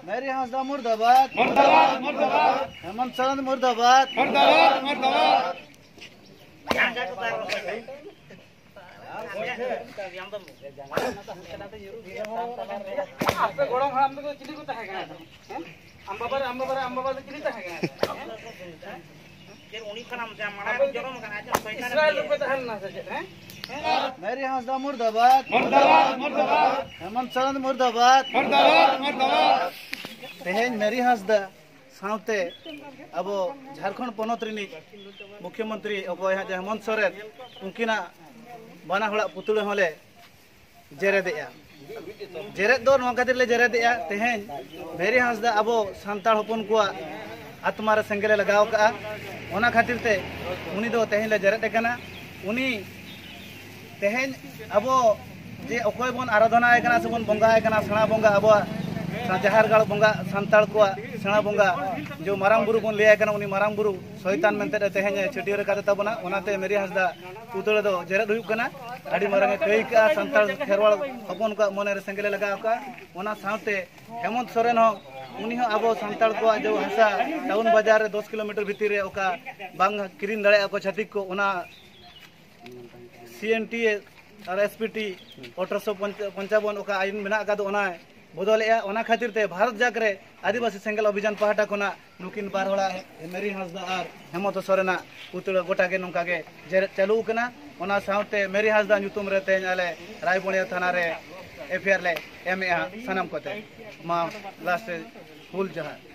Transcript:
मेरी हांसदा मुर्दाबाद हेमंत सोरेन मुर्दाबाद गोड़म हराम तो चिली को तहे गया अंबाबार चिली तहे गया उनी खनाम जा माना जरम कना जा इस्राएल पे तहन ना से हैं मेरी हांसदा मुर्दाबाद हेमंत सोरेन मुर्दाबाद तेहेन मेरी हांसदा साउते अब झारखंड पनत रिनी मुख्यमंत्री अको हेमंत सोरेन उनकिना बाना हड़ा पुतुल हले जेरेदेया जेरेद दो नों खातिर ले जेरेदेया तेहेन मेरी हांसदा अब सांताल हपन को आत्मा रे सेंगेले लगाव का ओना खातिर ते उनी दो तेहेन ले जेरेद कना उनी तेहेन अब जे अकोय बन आराधना कना से बन बंगा कना सणा बंगा अब जहारगाड़ बंगा सांताल को सणा बंगा जो मारांग बुरु बन ले कना उनी मारांग बुरु शैतान मेनते तेहेन छटियर का तबना ओनाते मेरी हांसदा पुतुल दो जेरेद हुई कना आड़ी मारांग कई का सांताल खेरवाल हपन का मन रे सेंगेले लगाव का ओना साथे हेमंत सोरेन हो उनी हो अब सांताल को जो हासा टाउन बाजार रे 10 किलोमीटर भीतर रे ओका बांग किरिन दड़े को छतिक को ओना CNT और SPT 1855 ओका आईन मेना का ओना बदलेया ओना खातिर ते भारत जाकरे आदिवासी सेंगल अभियान पहाटा कोना नुकिन बार होड़ा मेरी हांसदा और हेमंत सोरेना पुतुल गोटा के नोंका के चालू कना ओना साउते मेरी हांसदा नुतुम रे तेन आले रायबोनिया थाना रे FIR ले एमए सनम कोते मा लास्ट हुल जहां